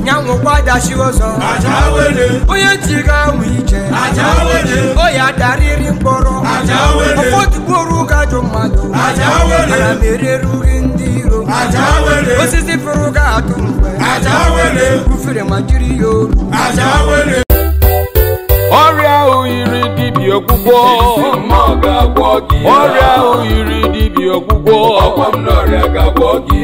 Nyango kwada shiwozo ajawele oye tiga wije ajawele oya dariri mboro ajawele ofoti boru ka jomado ajawele ala mereru ndiro ajawele osisi furuga atumwe ajawele ufire majiri yo ajawele Oria oyiri dibi ogugbo moga gwogi Oria oyiri dibi ogugbo okwamnoria ga gwogi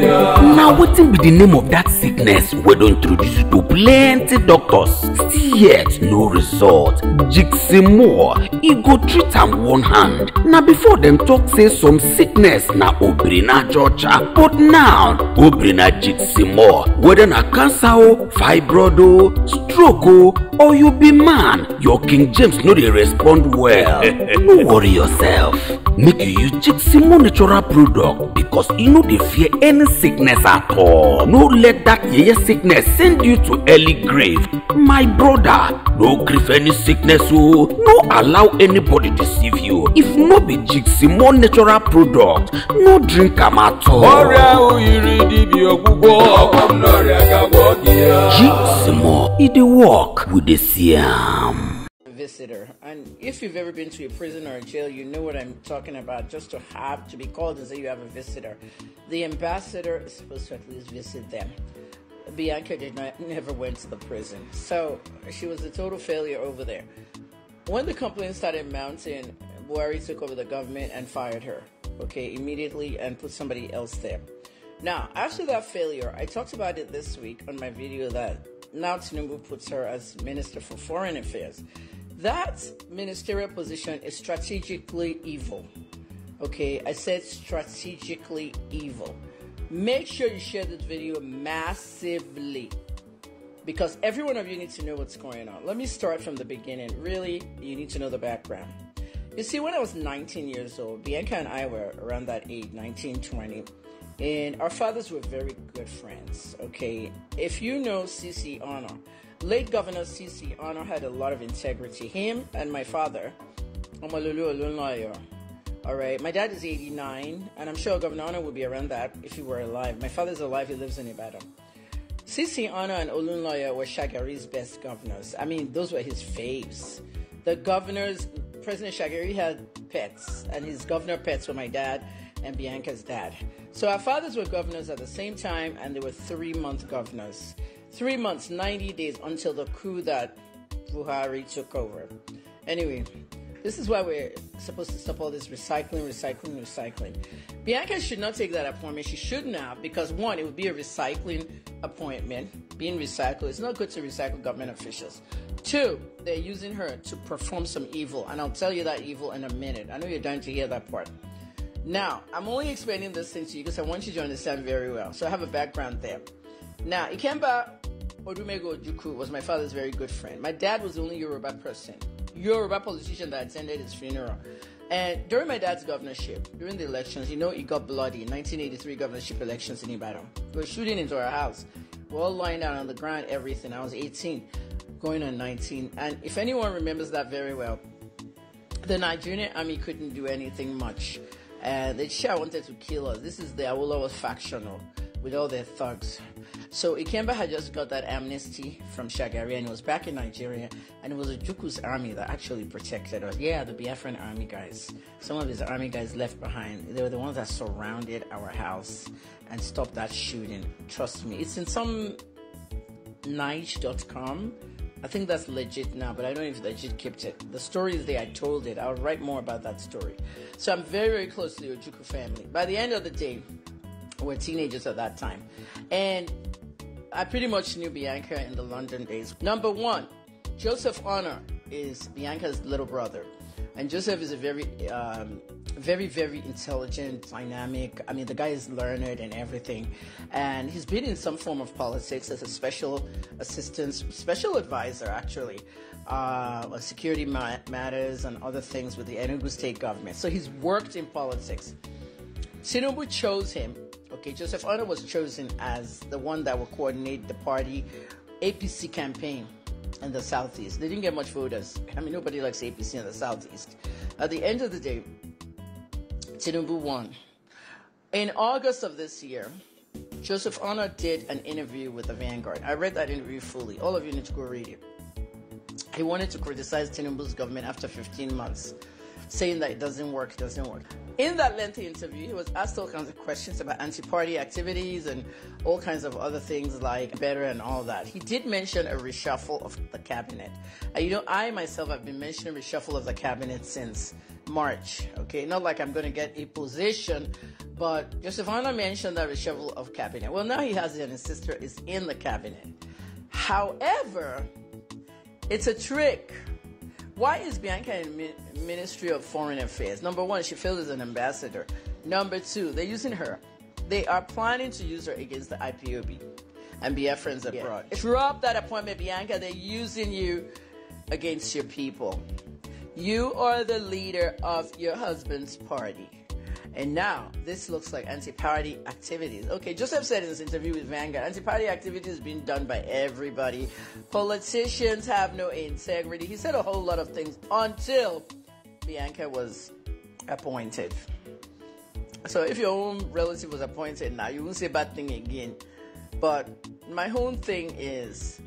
Now wetin be the name of that sickness we don introduce you to plenty doctors still yet no result. Jigsimo e go treat am one hand. Na before them talk say some sickness na obrina georgia, but now obrina jigsimo, whether na cancer o, fibroid o, stroke o, or you be man, your King James no dey respond well. No worry yourself. Make you use Jigsimo natural product because you no dey fear any sickness at all. No let that yeye sickness send you to early grave. My brother, no grief any sickness o. No allow anybody deceive you. If no be Jigsimo natural product, no drink am at all. Jigsimo, e dey work with the Siam. Visitor, and if you've ever been to a prison or a jail, you know what I'm talking about. Just to have to be called and say you have a visitor, the ambassador is supposed to at least visit them. Bianca never went to the prison, so she was a total failure over there. When the complaints started mounting, Buhari took over the government and fired her, okay, immediately, and put somebody else there. Now, after that failure, I talked about it this week on my video that now Tinubu puts her as Minister for Foreign Affairs. That ministerial position is strategically evil. Okay, I said strategically evil. Make sure you share this video massively because every one of you needs to know what's going on. Let me start from the beginning. Really, you need to know the background. You see, when I was 19 years old, Bianca and I were around that age, 19, 20, and our fathers were very good friends. Okay, if you know C.C. Honor, late Governor C.C. Honor had a lot of integrity. Him and my father, all right, my dad is 89, and I'm sure Governor Honor would be around that if he were alive. My father's alive, he lives in Ibadan. C.C. Honor and Olunloyo were Shagari's best governors. I mean, those were his faves. The governors, President Shagari had pets, and his governor pets were my dad and Bianca's dad. So our fathers were governors at the same time, and they were 3-month governors. 3 months, 90 days until the coup that Buhari took over. Anyway, this is why we're supposed to stop all this recycling. Bianca should not take that appointment. She shouldn't have, because one, it would be a recycling appointment. Being recycled, it's not good to recycle government officials. Two, they're using her to perform some evil, and I'll tell you that evil in a minute. I know you're dying to hear that part. Now, I'm only explaining this thing to you because I want you to understand very well. So I have a background there. Now, Ikemba OJUKWU was my father's very good friend. My dad was the only Yoruba politician that attended his funeral. And during my dad's governorship, during the elections, you know, it got bloody. 1983 governorship elections in Ibadan. We were shooting into our house. We're all lying down on the ground, everything. I was 18, going on 19. And if anyone remembers that very well, the Nigerian army couldn't do anything much. And the Shah wanted to kill us. This is the Awolowo faction with all their thugs. So Ikemba had just got that amnesty from Shagari, and he was back in Nigeria, and it was OJUKWU's army that actually protected us. Yeah, the Biafran army guys. Some of his army guys left behind. They were the ones that surrounded our house and stopped that shooting. Trust me. It's in some Nige.com. I think that's legit now, but I don't know if legit kept it. The story is there. I told it. I'll write more about that story. So I'm very, very close to the OJUKWU family. By the end of the day, we're teenagers at that time. And I pretty much knew Bianca in the London days. Number one, Joseph Honor is Bianca's little brother. And Joseph is a very, very intelligent, dynamic. I mean, the guy is learned and everything. And he's been in some form of politics as a special assistant, special advisor, actually, on security matters and other things with the Enugu state government. So he's worked in politics. Tinubu chose him. Okay, Joseph Honor was chosen as the one that will coordinate the party APC campaign. in the Southeast. They didn't get much voters. I mean, nobody likes APC in the Southeast. At the end of the day, Tinubu won. In August of this year, Joseph Honor did an interview with the Vanguard. I read that interview fully. All of you need to go read it. He wanted to criticize Tinubu's government after 15 months, saying that it doesn't work. In that lengthy interview, he was asked all kinds of questions about anti-party activities and all kinds of other things like better and all that. He did mention a reshuffle of the cabinet. And I myself have been mentioning reshuffle of the cabinet since March. Okay, not like I'm going to get a position, but Joseph Honor mentioned that reshuffle of cabinet. Well, now he has it and his sister is in the cabinet. However, it's a trick. Why is Bianca in Ministry of Foreign Affairs? Number one, she failed as an ambassador. Number two, they're using her. They are planning to use her against the IPOB and Biafrans abroad. Drop that appointment, Bianca. They're using you against your people. You are the leader of your husband's party. And now, this looks like anti-party activities. Okay, Joseph said in his interview with Vanguard, anti-party activities being done by everybody. Politicians have no integrity. He said a whole lot of things until Bianca was appointed. So if your own relative was appointed now, you won't say bad thing again. But my own thing is,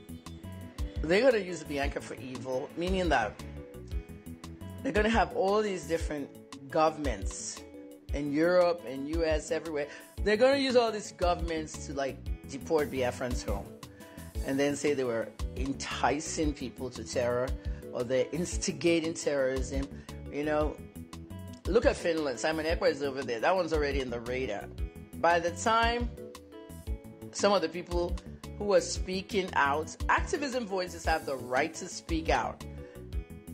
they're going to use Bianca for evil, meaning that they're going to have all these different governments in Europe and US, everywhere. They're going to use all these governments to deport Biafrans home and then say they were enticing people to terror or they're instigating terrorism. Look at Finland. Simon Ekpa is over there. That one's already in the radar. By the time some of the people who are speaking out, activism voices have the right to speak out.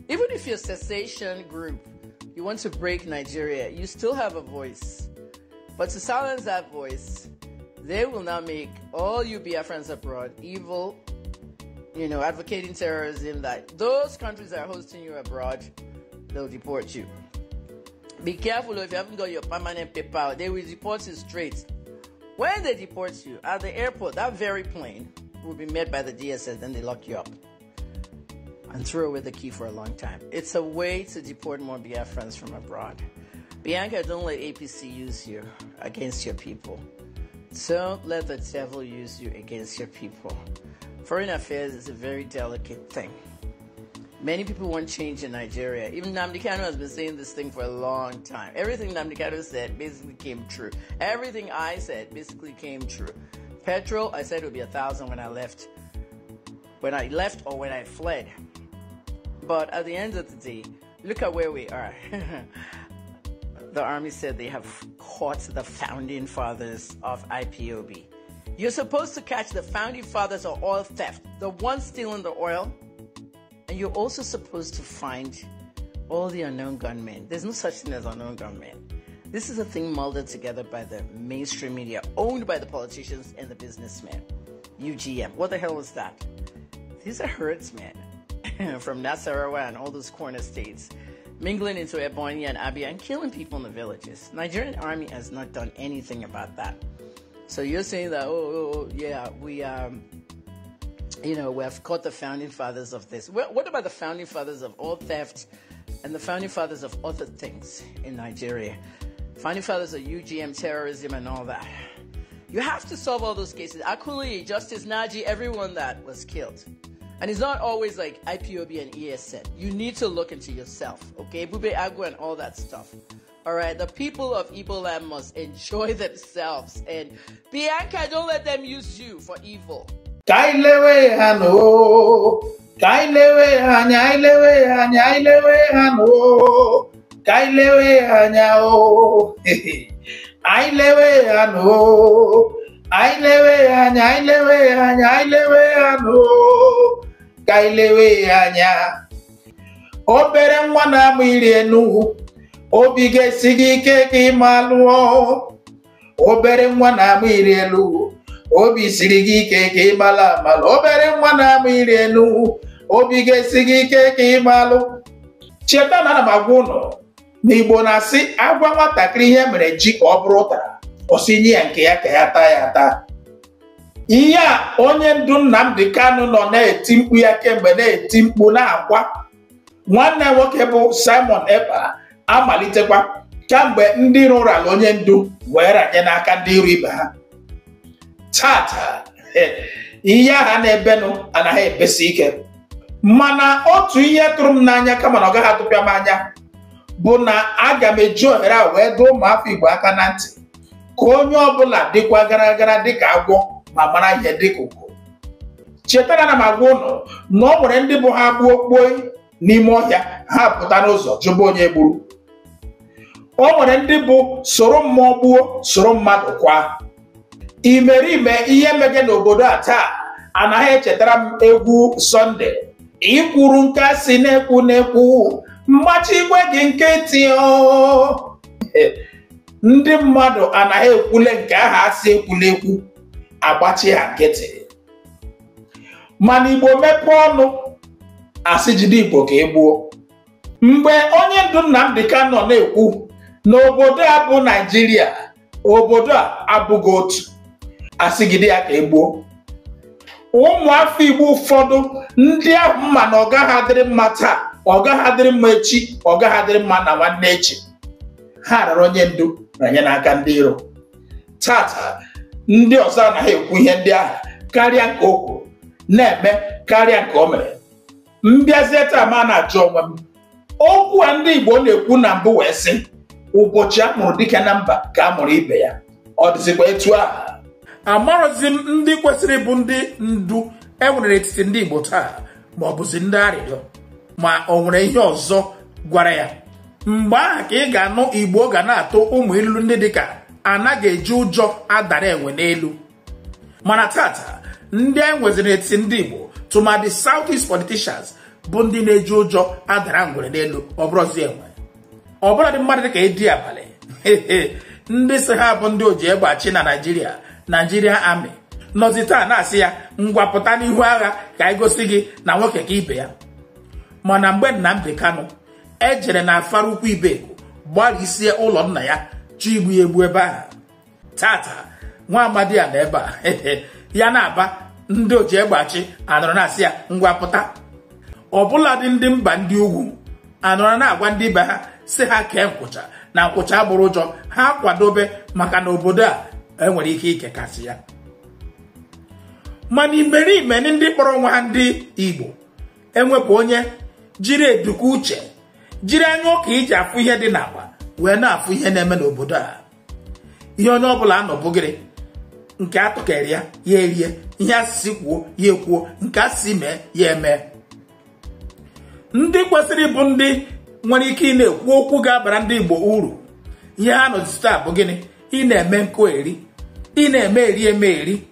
Even if you're a cessation group, you want to break Nigeria, you still have a voice. But to silence that voice, they will now make all you Biafrans abroad evil, advocating terrorism, that those countries that are hosting you abroad, they'll deport you. Be careful if you haven't got your permanent paper, they will deport you straight. When they deport you at the airport, that very plane will be met by the DSS, then they lock you up and throw away the key for a long time. It's a way to deport more Biafrans from abroad. Bianca, don't let APC use you against your people. Don't let the devil use you against your people. Foreign affairs is a very delicate thing. Many people want change in Nigeria. Even Nnamdi Kanu has been saying this thing for a long time. Everything Nnamdi Kanu said basically came true. Everything I said basically came true. Petrol, I said it would be 1,000 when I left. When I left or when I fled. But at the end of the day, look at where we are. The army said they have caught the founding fathers of IPOB. You're supposed to catch the founding fathers of oil theft, the ones stealing the oil. And you're also supposed to find all the unknown gunmen. There's no such thing as unknown gunmen. This is a thing molded together by the mainstream media, owned by the politicians and the businessmen. UGM. What the hell is that? These are herdsmen from Nasarawa and all those corner states, mingling into Ebonyi and Abia and killing people in the villages. Nigerian army has not done anything about that. So you're saying that, we have caught the founding fathers of this. Well, what about the founding fathers of all theft and the founding fathers of other things in Nigeria? Founding fathers of UGM, terrorism, and all that. You have to solve all those cases. Akuli, Justice Naji, everyone that was killed. And it's not always like IPOB and ESN. You need to look into yourself, okay? Bube Agua and all that stuff. All right, the people of Igbo land must enjoy themselves. And Bianca, don't let them use you for evil. Kailewe hano, kailewe hanya, ilewe hanya, ilewe hano, kailewe hanya o, ailewe hano, ailewe hanya, ilewe hanya, ilewe hano, kailewe hanya. Obere mwana mwili enu, obige sigike kimaluo, obere mwana mwili enu. Obi sirigi keke mala mal obere mwana mwirenu obi ge sigi keke malu cheta na magwono n'Igbo na si agwa nwatakịrị ihe mere ji ka ọ bụrụ tara osinye ya nke ya ka ya taa ihe a onye ndu Nnamdi Kanu nọ na-eti mkpu ya kemgbe na-eti mkpu na-akwa. Nwanne nwoke bụ Simon Ekpa amalitekwa kamgbe ndị rụrụ ala onye ndu wee ranye n'aka ndị iru ibe ha. Tata ihe ha na-ebenụ anaghị ebesi ike, mana otu ihe tụrụ m n'anya kama na ọ gaghị atụpịa m anya bụ na aga m eji ohere a wee doo ụmụafọ Igbo aka na ntị ka onye ọbụla dịkwa gara gara dịka agwọ ma mara ihe dịka ugo. Chetara na m agwa ụnụ na ọ nwere ndị bụ ha gbuo kpoo n'ime ọhịa ha pụta n'ụzọ jụba onye gburu. O nwere ndị bụ soro mmụọ gbuo soro mmadụ kwa. Imerime ihe mege n'obodo a taa anaghị echetara m egwu Sọnde ikwuru nke si na-ekwu mgbachi igwe gị nkịtị. Ndị mmadụ anaghị ekwule nke aha asị ekwula ekwu agbachi ha nkịtị. Mana Igbo mepee ọnụ asị jide Igbo ka egbuo. Mgbe onye ndu Nnamdi Kanu nọ na-ekwu n'obodo a bụ Naịjirịa, obodo a abụghị otu, asịgide ya ka egbuo. Ụmụafọ Igbo ụfọdụ ndị ahụ mma na ọ gaghị adịrị mma taa, ọ gaghị adịrị mma echi, ọ gaghị adịrị mma na nwanne echi, ha rara onye ndu ranye n'aka ndị iro. Tata ndị ọzọ anaghị ekwu ihe ndị ahụ karịa nke o kwuru, na-eme karịa nke o mere. Mbịazie taa ma na-ajụ onwe m, okwu a ndị Igbo na-ekwu na mbụ wee sị ụbọchị a mụrụ dike na mba ka a mụrụ ibe ya, ọ dịzikwa etu ahụ. Amarozi m ndị kwesịrị bụ ndị ndu enwere n'etiti ndị Igbo taa ma ọ bụzi ndị arịrịọ, ma o nwere ihe ọzọ gwara ya. Mgbe ahụ ka ị ga-anụ Igbo ga na-atụ ụmụ ilu ndị dịka anaghị eji ụjọ adara enwe n'elu. Mana tata ndị anyị nweziri n'etiti ndị Igbo tụmadị Southeast politicians bụ ndị na-eji ụjọ adara ngwere n'elu, ọ bụrụzi enwe. Ọ bụla dị mmadụ dịka Edi Abalị ndị si ha bụ ndị oji egbe achị na Nigeria Army nọzi taa na-asị ya ngwapụta n'ihu agha ka anyị gosi gị na nwoke ka ibe ya. Mana mgbe Nnamdi Kanu ejere na afara ukwu Ibeko gbarisie ụlọ nna ya chọ igbu ya egbu ebe ahụ, tata nwa amadi ya na ebe a ya na-aba ndị oji egbe achị anọrọ na-asị ya ngwapụta. Ọbụladị ndị mba ndị ugwu anọrọ na-agwa ndị ibe ha si ha kee nkwụcha na nkwụcha bụrụ ụjọ ha kwadobe maka na obodo a enwere ike ikekasị ya. Mana imerime ndị kpọrọ onwe ha ndị Igbo enwepụ onye jiri eduka uche jiri anya ụka iji afụ ihe dị n'agba wee na-afụ ihe na-eme n'obodo a. Ihe onye ọbụla anọbụgịrị nke atụkere ya ya erie, ihe asịsị kwuo ya ekwuo, nke asịsị mee ya eme. Ndị kwesịrị bụ ndị nwere ike ị na-ekwu okwu ga-abara ndị Igbo uru. Ihe ha nọzi taa bụ gịnị? Ị na-eme nkoeri, ị na-eme eri.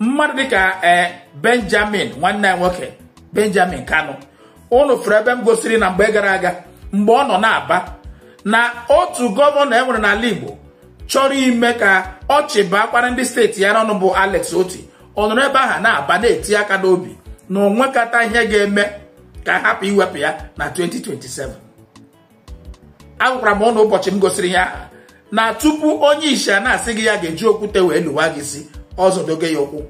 Mmadụ dịka Benjamin nwanne ya nwoke Benjamin Kanu, unu fere ebe m gosiri na mgbe gara aga mgbe ọ nọ na-aba na otu gọvanọ enwere n'ala Igbo chọrọ ime ka ọ chịbakwara ndị steeti ya n'ọnụ bụ Alex Oti. Ọ nọrọ ebe ahụ na-aba na-eti aka n'obi na onwekata ihe ga-eme ka hapụ iwepụ ya na 2027. Agwara m ọnụ ụbọchị m gosiri ya na tupu onye isi a na-asị gị ya ga-eji okwute wee lụwa gị isi ọzọdoge ya okwu.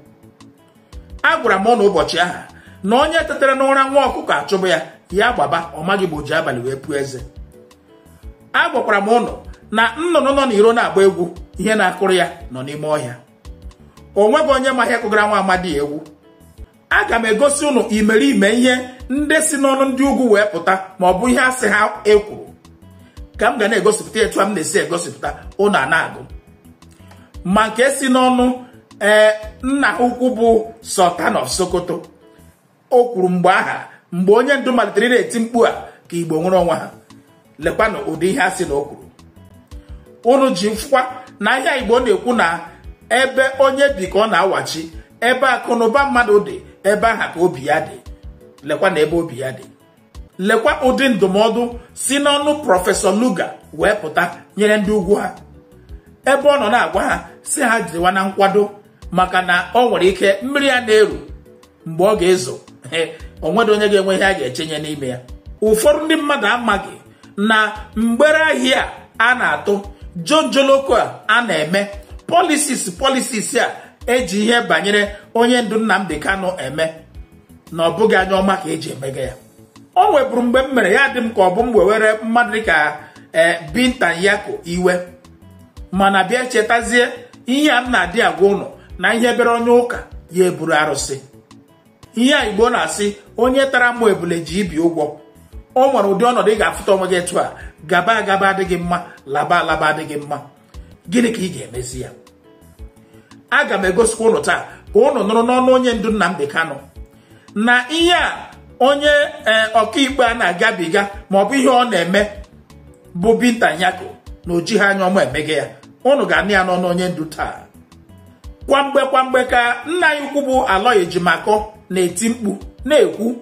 Agwara m ọnụ ụbọchị ahụ na onye tetere n'ụra nwa ọkụkọ achụbụ ya gbaba ọ maghị bụ ji abalị wee pụọ eze. Agwakwara m ụnụ na nnụnụ nọ n'iro na-agba egwu ihe na-akụrụ ya nọ n'ime ọhịa. O nweghị onye ma ihe kụgara nwa amadi egwu. Aga m egosi ụnụ imerime ihe ndị si n'ọnụ ndị ugwu wee pụta ma ọ bụ ihe asị ha ekwuru ka m ga na-egosipụta etu a m na-esi egosipụta ụnụ a na-agụ. Ma nke si n'ọnụ nna ukwu bụ Sultan of Sokoto o kwuru mgbe onye ndu malitere na-eti mkpu a ka Igbo nwere onwe ha. Lekwanụ ụdị ihe asị na o kwuru. Unu ji mfụkwa na ihe Igbo na-ekwu na ebe onye dị ka ọ na-awachi, ebe akụ na ụba mmadụ dị ebe aha ka obi ya dị. Lekwa na ebe obi ya dị. Lekwa ụdị ndụmọdụ si n'ọnụ Prọfesọ Luga wee pụta nyere ndị ugwu ha, ebe ọ nọ na-agwa ha si ha jiriwa na nkwado maka na ọ nwere ike mmiri ya na-eru mgbe ọ ga-ezo o nwere onye ga-enwe ihe a ga-echenye n'ime ya. Ụfọdụ ndị mmadụ amaghị na mgbere ahịa a na-atụ jonjoloko a na-eme policies a eji ihe banyere onye ndu Nnamdi Kanu eme na ọ bụghị anya ọma ka eji emega ya. O nweburu mgbe m mere ya dị m ka ọ bụ m were mmadụ dịka Binta Nyako iwe, mana bịa chetazie ihe a m na-adị agwa ụnụ na ihe bere onye ụka ya eburu arụsị. Ihe a Igbo na-asị onye tara mụ ebule ji ibi ụgwọ. O nwere ụdị ọnọdụ ị ga-afụta onwe gị etu a, gaba agaba adịghị mma, laba alaba adịghị mma. Gịnị ka ị ga-emezi ya? Aga m egosikwa ụnụ taa ka ụnụ nụrụ n'ọnụ onye ndu Nnamdi Kanu na ihe a onye ọkaikpe a na-agabiga maọbụ ihe ọ na-eme bụ Binta Nyako na oji ha anya ọma emege ya. Ụnụ ga-anụ ya n'ọnụ onye ndu taa. Kwamgbe ka nna anyị ukwu bụ Aloy Ejimakor na-eti mkpu na-ekwu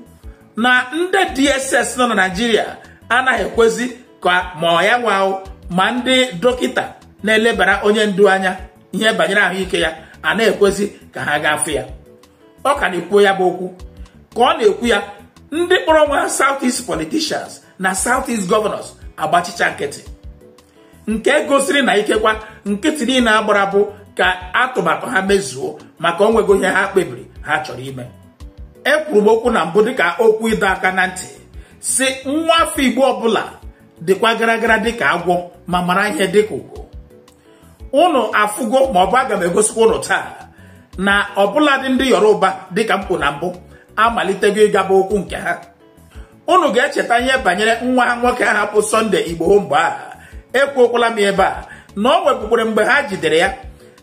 na ndị DSS nọ na Naịjirịa anaghị ekwezi ka ma ya nwa ma ndị dọkịta na-elebara onye ndu anya ihe banyere ahụike ya a na-ekwezi ka ha gafee ya. Ọ ka na-ekwu ya bụ okwu ka ọ na-ekwu ya, ndị kpọrọ nwa South East politicians na South East governors agbachicha nkịtị, nke gosiri na ikekwa nkịtị niile agbara bụ ka atụmatụ ha mezuo maka onwego ihe ha kpebiri ha chọrọ ime. Ekwuru m okwu na mbụ dịka okwu ịdọ aka na ntị si nwa afọ Igbo ọbụla dịkwa gara dịka agwọ ma mara ihe dịka ugo. Ụnụ afụgo maọbụ aga m egosikwa ụnụ taa na ọbụladị ndị Yoruba dịka m kwuru na mbụ amalitego ịgaba okwu nke ha. Ụnụ ga-echeta ihe banyere nwa ha nwoke ahụ bụ Sunday Igboho mgbe a ekwuokwala m ebe a na ọ nwebukwere mgbe ha jidere ya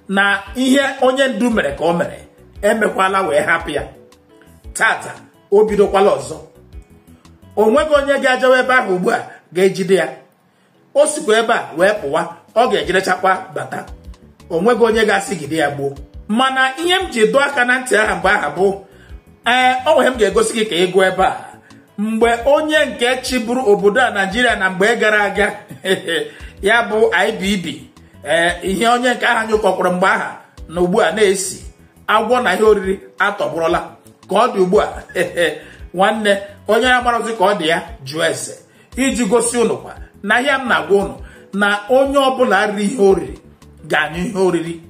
na ihe onye ndu mere ka o mere emekwala wee hapụ ya. Tata o bidokwala ọzọ. O nweghị onye ga-ajawa ebe ahụ ugbu a ga-ejide ya. O sikwa ebe a wee pụwa, ọ ga-ejerechakwa bata. O nweghị onye ga-asịgide ya gbuo. Mana ihe m ji dọọ aka na ntị aha mgbe aha bụ o nwere m ga-egosi gị ka ị gụọ ebe a mgbe onye nke chịburu obodo a Naịjirịa na mgbe gara aga ya bụ IBB ihe onye nke aha nyụkọkwara mgbe aha na ugbu a na-esi agwọ na ihe oriri atọgbụrụla ka ọ dị ugbu a nwanne onye na-agbarozi ka ọ dị ya jụọ ese iji gosi ụnụ kwa na ihe m na-agwa ụnụ na onye ọbụla riri ihe oriri ga-anyụ ihe oriri,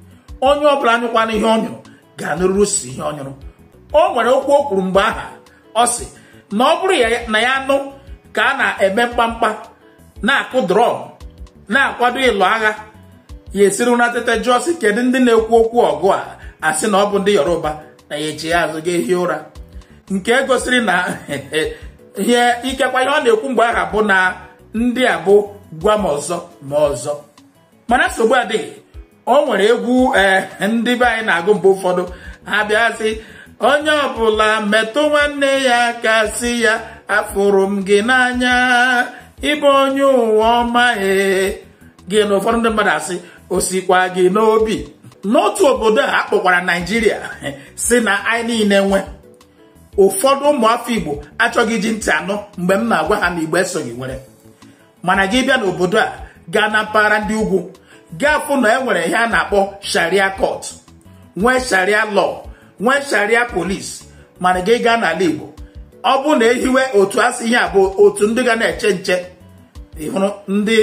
onye ọbụla anyụkwana ihe ọ nyụrụ ga-anụrụrụ si ihe ọ nyụrụ. O nwere okwu o kwuru mgbe aha ọ sị na ọ bụrụ na ya nụ ka a na-eme mkpamkpa na-akụ drum na-akwado ịlụ agha, ya esiri na tete jụọ sị kedu ndị na-ekwu okwu ọgụ a asị na ọ bụ ndị Yoruba, na ya echi ya azụ ga-ehi ụra, nke gosiri na ihe ikekwa ihe ọ na-ekwu mgbe aha bụ na ndị a bụ gwa m ọzọ ma ọzọ. Mana nsogbu adịghị. O nwere egwu ndị be anyị na-agụ mgbe ụfọdụ ha bịa sị onye ọbụla metụ nwanne ya aka sị ya afụrụ m gị n'anya ịbụ onye ụwa ọma gị na ụfọdụ ndị mmadụ asị osikwa gị n'obi. N'otu obodo a akpọkwara Naịjirịa si na anyị niile nwe. Ụfọdụ ụmụafọ Igbo achọghị iji ntị anọ mgbe m na-agwa ha na Igbo esoghị nwere. Mana gị bịa n'obodo a gaa na mpaghara ndị ugwu gaa fụ na e nwere ihe a na-akpọ Sharia court, nwee Sharia law, nwee Sharia police. Mana gị gaa n'ala Igbo ọ bụ na ehiwe otu asị ihe a bụ otu ndị ga na-eche nche. Ịhụrụ ndị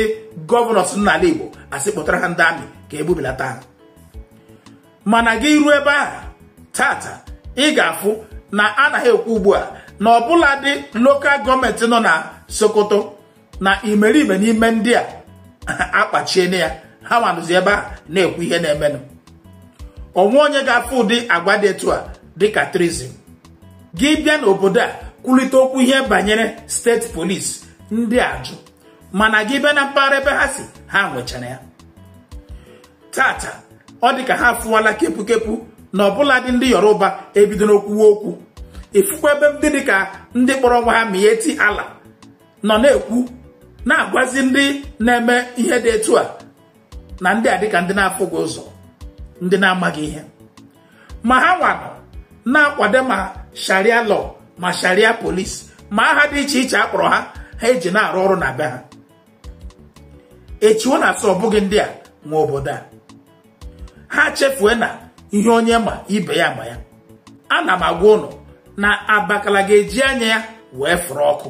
gọvanọs n'ala Igbo asị kpọtara ha ndị amị ka egbubilata ha. Mana gị ruo ebe ahụ tata ị ga-afụ na anaghị ekwu ugbu a na ọbụla dị lokal gọọmenti nọ na Sokoto na imeriime n'ime ndị a akpachiene ya, ha nwanụzi ebe a na-ekwu ihe na-emenụ. Onwe onye ga-afụ ụdị agwa dị etu a dịka treason. Gị bịa n'obodo a kwulite okwu ihe banyere steeti polisi ndị ajụ, mana gị bịa na mpaghara ebe ha si ha nwechara ya. Tata ọ dị ka ha fụwala kepu na ọbụla dị ndị Yoruba ebido n'okwuwe okwu. Ifukwa ebe ndị dịka ndị kpọrọ nwa ha Miyetti Allah nọ na-ekwu na-agwazi ndị na-eme ihe dị etu a na ndị a dịka ndị na-afụghị ụzọ, ndị na-amaghị ihe. Ma ha nwanọ na-akwado ma Sharia law ma Sharia police ma aha dị iche iche akpọrọ ha eji na-arụ ọrụ na be ha. Echiwo na asọ ọbụghị ndị a nwe obodo a. Ha chefue na ihe onye ma ibe ya ma ya. Ana m agwa ụnụ na Abakala ga-eji anya ya wee fụrụ ọkụ.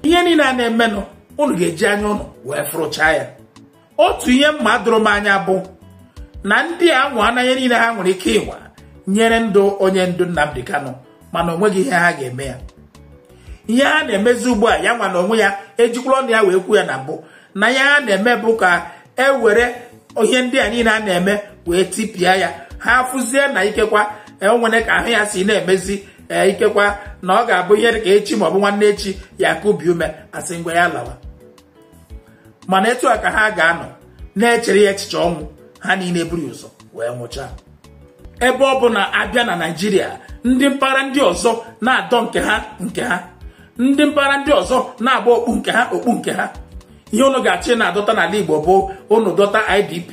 Ihe niile a na-emenụ ụnụ ga-eji anya ụnụ wee fụrụchaa ya. Otu ihe mma dụrụ m anya bụ na ndị a nwa anaghị niile ha nwere ike ịnwa nyere ndụ onye ndu Nnamdi Kanu mana onweghị ihe ha ga-eme ya. Ihe ha na-emezi ugbu a ya nwa na onwe ya ejikwala ọnụ ya wee kwu ya na mbụ na ya ha na-eme bụ ka ewere ihe ndị a niile a na-eme wee tipịa ya ha fụzie na ikekwa enwere ka ahụ ya si na-emezi ikekwa na ọ ga-abụ ihe dị ka echi maọbụ nwanne echi ya kubi ume asị ngwa ya lawa. Mana etu a ka ha ga-anọ na-echere ya echiche ọnwụ ha niile buru ụzọ wee nwụchaa. Ebe ọ bụ na abịa na Naịjirịa ndị mpaghara ndị ọzọ na-adọ nke ha ndị mpaghara ndị ọzọ na-agba okpu nke ha ihe unu ga-achị na-adọta n'ala Igbo bụ unu dọta IDP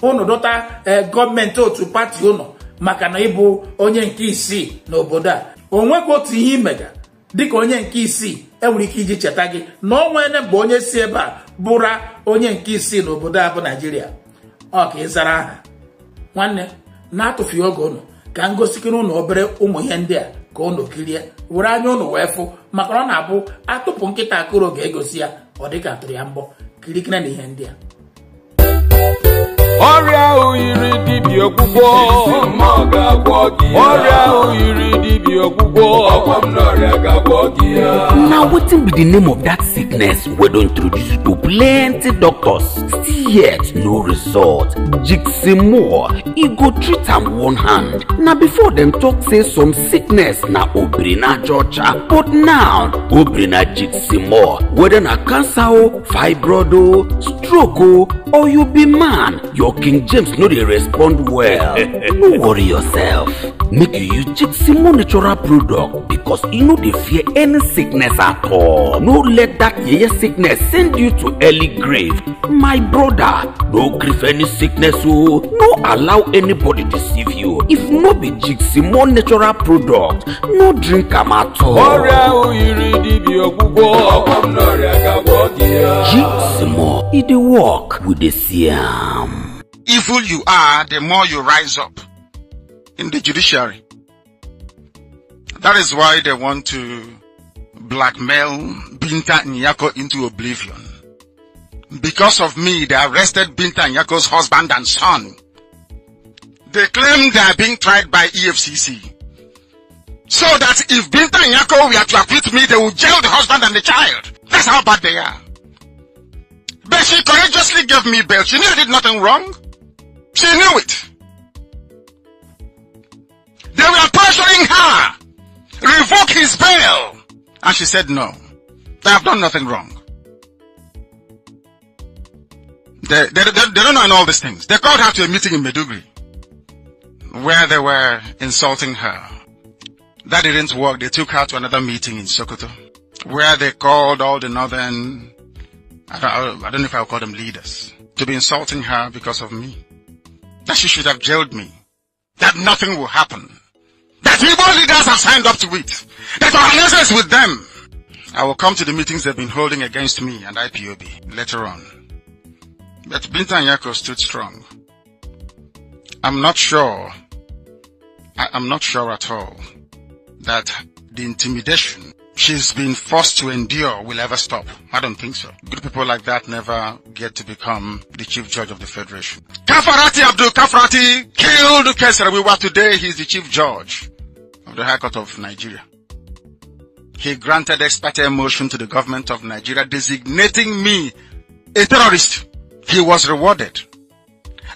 unu dọta gọọmenti otu pati unu maka na ịbụ onye nke isii n'obodo a. Onweghị otu ihe imega dịka onye nke isii enwere ike iji cheta gị na o nwere mgbe onye si ebe a bụra onye nke isii n'obodo a bụ Naịjirịa. Ọ ka ịzara aha nwanne na-atụfughị oge unu ka m gosikere unu obere ụmụ ihe ndị a ka unu kirie were anya unu wee fụ maka ọ na-abụ atụpụ nkịta akụrụ ga-egosi ya ọ dịka atụrụ ya mbọ kirikiri na ihe ndị a. Ọrịa ahụ yiri dibịa ọgwụgwọ ọrịa ahụ yiri dibịa ọgwụgwọ. Now wetin be the name of that sickness we don introduce you to plenty doctors still yet no result. Jigsimore e go treat am one hand. Na before dem talk say some sickness na obrina chocha but now obrina jigsimore whether na cancer o fibroid o stroke o or you be man your King James no dey respond well. No worry yourself. Make you use Jigsimore natural product because e no dey fear any sickness at all. No let that yeye sickness send you to early grave. My brother, no gree for any sickness o. No allow anybody deceive you. If no be Jigsimore natural product, no drink am at all. Ọrịa ahụ yiri dibịa ọgwụgwọ. Jigsimore, e dey work, we dey see am. Evil you are, the more you rise up in the judiciary. That is why they want to blackmail Binta Nyako into oblivion. Because of me, they arrested Binta Nyako's husband and son. They claim they are being tried by EFCC. So that if Binta Nyako were to acquit me, they will jail the husband and the child. That's how bad they are. But she courageously gave me bail. She knew I did nothing wrong. She knew it. They were pressuring her. Revoke his bail. And she said no. They have done nothing wrong. They don't know all these things. They called her to a meeting in Maiduguri where they were insulting her. That didn't work. They took her to another meeting in Sokoto where they called all the northern, I don't know if I'll call them leaders, to be insulting her because of me. That she should have jailed me. That nothing will happen. That Igbo leaders have signed up to it. That our is with them. I will come to the meetings they've been holding against me and IPOB later on. But Binta Nyako stood strong. I'm not sure at all that the intimidation she's been forced to endure will ever stop. I don't think so. Good people like that never get to become the chief judge of the federation. Kafarati Abdul Kafarati killed Kesarawiwa. Today he's the chief judge of the High Court of Nigeria. He granted ex parte motion to the government of Nigeria designating me a terrorist. He was rewarded.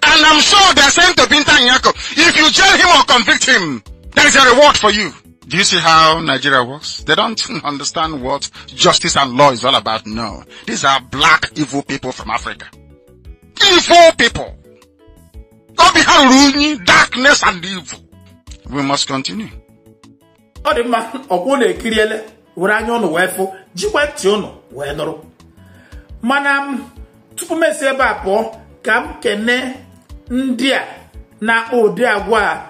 And I'm sure they're saying to Binta Nyako, if you jail him or convict him, there is a reward for you. Do you see how Nigeria works? They don't understand what justice and law is all about. No. These are black, evil people from Africa. Evil people. Darkness and evil. We must continue. Tupu mesi ebe a pụọ ka m kene ndị a na ụdị agwa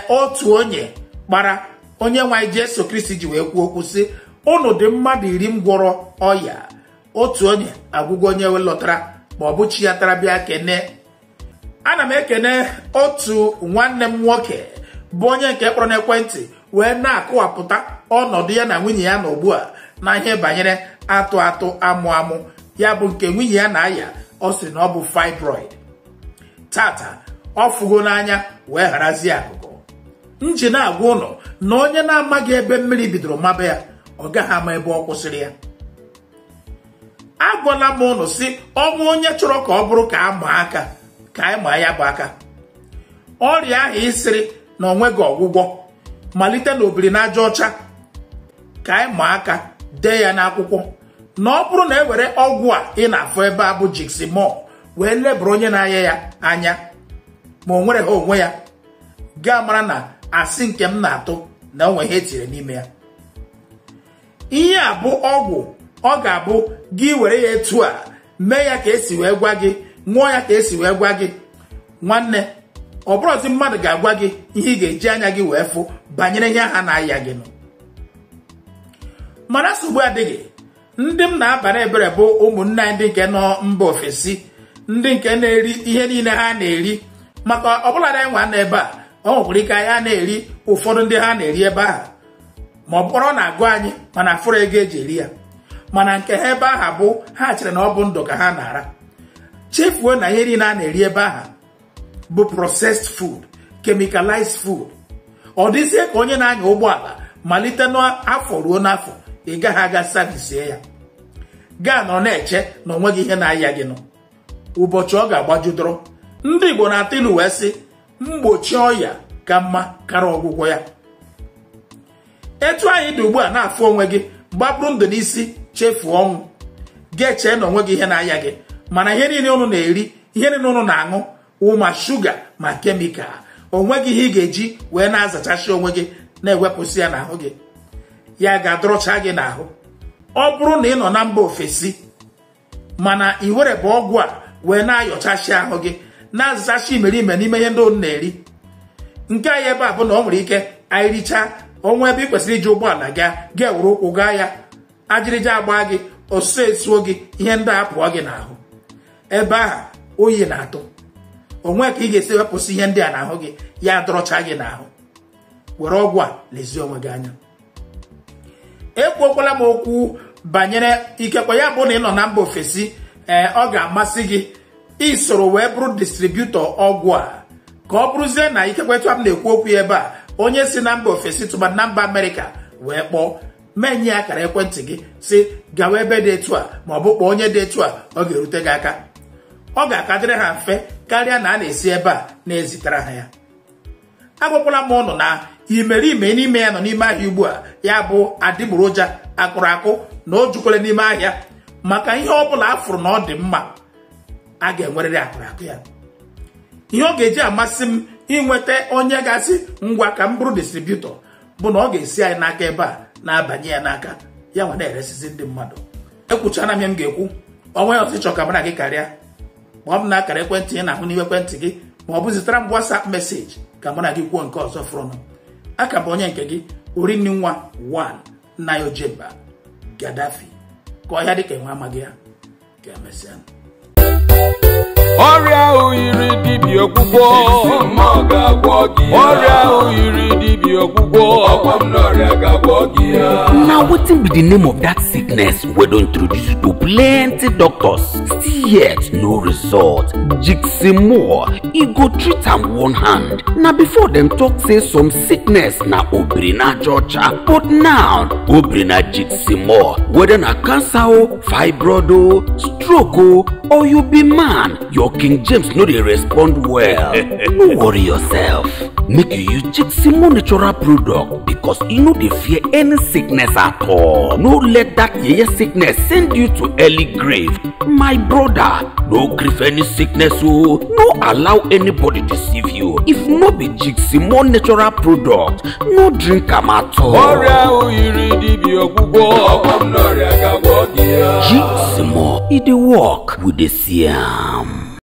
otu onye gbara onye nwe Jesu Kristi ji wee kwuo okwu sị unu dị mmadụ 10 ngwọrọ ọya otu onye agwụgwọ onye welọtara ma ọ bụ chi ya tara bịa kene. Ana m ekene otu nwanne m nwoke bụ onye nke kpọrọ n'ekwentị wee na-akọwapụta ọnọdụ ya na nwunye ya na ugbu a na ihe banyere atụ amụ ya bụ nke nwunye ya na-aya ọ sị na ọ bụ fibroid. Tata ọ fụgo n'anya wee harazie akụkụ nji na-agwa ụnụ na onye na-amaghị ebe mmiri bidoro maba ya ọ gaghị ama ebe ọ kwụsịrị ya. Agwala m ụnụ si ọnwụ onye chọrọ ka ọ bụrụ ka ama aka ka anyị maa ya bụ aka. Ọrịa ahụ ịsịrị na onweghị ọgwụgwọ malite n'obiri n'aja ọcha ka anyị maa aka dee ya n'akwụkwọ na ọ bụrụ na e were ọgwụ a ị na-afụ ebe a bụ Jiximol wee lebara onye na-aya ya anya ma o nwere ha onwe ya gaa mara na asị nke m na-atụ na onwe ihe etiri n'ime ya. Ihe a bụ ọgwụ ọ ga-abụ gị were ya etu a mee ya ka esi wee gwa gị, ṅụọ ya ka esi wee gwa gị. Nwanne, ọ bụrụzi mmadụ ga-agwa gị ihe ị ga-eji anya gị wee fụ banyere ihe ha na-aya gị nọ. Mana nsogbu adịghị. Ndị m na-abara ebere bụ ụmụnne anyị ndị nke nọ mba ofesi, ndị nke na-eri ihe niile ha na-eri, maka ọbụladị anyị nwa na ebe a ọ nwekwara ike anyị na-eri ụfọdụ ndị ha na-eri ebe ahụ ma ọ bụrụ na-agụ anyị mana afụrụ ego eji eri ya, mana nke ha ebe ahụ bụ ha chere na ọ bụ ndụ ka ha na-ara. Chefuo na ihe niile a na-eri ebe ahụ bụ processed food, chemicalized food. Ọ dịzie ka onye na-anya ụgbọala malite n'afọ ruo n'afọ ị gaghị aga savisie ya, gaa nọ na-eche na onweghị ihe na-aya gị nọ. Ụbọchị ọ ga-agbajudoro. Ndị Igbo na-atụ ilu wee sị mgbochi ọya ka mma karịa ọgwụgwọ ya. Etu anyị dị ugbu a na-afụ onwe gị gbapụrụ ndụ n'isi chefuo ọnwụ, ga-eche na onweghị ihe na-aya gị, mana ihe niile unu na-eri, ihe niile unu na-aṅụ wụ ma shuga ma kemikal. Onweghị ihe ị ga-eji wee na-azachachi onwe gị na-ewepụsị ya n'ahụ gị, ya ga-adọrọcha gị n'ahụ. Ọ bụrụ na ị nọ na mba ofesi mana ị were bụ ọgwụ a wee na-ayọchachi ahụ gị na-azachachi imerime n'ime ihe ndị unu na-eri, nke anyị ebe a bụ na ọ nwere ike anyị richaa onwe ebe ị kwesịrị iji ụgbọala ga-ewere ụkwụ gaa ya, ajịrịja agba gị, ọsọ esuo gị, ihe ndị a pụọ gị n'ahụ. Ebe ahụ oyi na-atụ, onwe ka ị ga-esi wepụsị ihe ndị a n'ahụ gị, ya dọrọcha gị n'ahụ. Were ọgwụ a lezie onwe gị anya. Ekwuokwala m okwu banyere ikekwe ya bụ na ị nọ na mba ofesi, ọ ga-amasị gị isoro wee bụrụ distributọ ọgwụ a, ka ọ bụrụzie na ikekwe etu m na-ekwu okwu ebe a onye si na mba ofesi tụba na mba Amerịka wee kpọọ menye akara ekwentị gị si gawa ebe dị etu a ma ọ bụ kpọọ onye dị etu a, ọ ga-erute gị aka. Ọ ga-akadịrị ha mfe karịa na a na-esi ebe a na-ezitara ha ya. Agwakwala m ụnụ na imerime n'ime ya nọ n'ime ahịa ugbu a, ya bụ adịgboroja akụrụ akụ na o jukwere n'ime ahịa, maka ihe ọ bụla afụrụ na ọ dị mma a ga-enwerịrị akụrụ akụ ya. Ihe ọ ga-eji amasị m inweta onye ga-asị ngwa ka m bụrụ distributọ bụ na ọ ga-esi anyị n'aka ebe a na-abanye ya n'aka ya nwa na-eresizi ndị mmadụ. Ekwuchana m ga-ekwu onwe ọsịchọ ka mara gị karịa, ma ọ bụ na akara ekwentị ị na-ahụ n'iwe ekwentị gị, ma ọ bụ zitere m WhatsApp meseji ka mụ na gị kwuo nke ọzọ fụrụnụ. Aka bụ onye nke gị Orinni nwa 1 Nayojemba Gaddafi, ka ọhịa dịka enwe amaghị ya ga-emesịa. Ọrịa ahụ yiri dibịa ọgwụgwọ, ọrịa ahụ yiri dibịa ọgwụgwọ. Now wetin be the name of that sickness we don introduce to plenty doctors, still yet no result? Jiximol, e go treat am one hand. Na before dem talk say some sickness na obiri n'aja ọcha, but now obiri na Jiximol. Whether na cancer o, fibroid o, stroke o, or you be man, your King James no dey respond well. No worry yourself, make you use Jiximol natural product because e no dey fear any sickness at all. No let that yeye sickness send you to early grave. My brother, no grief any sickness o. No allow anybody deceive you. If no be Jiximol natural product, no drink am at all. Ọrịa ahụ yiri dibịa ọgwụgwọ. Jiximol, e dey work, we dey see am.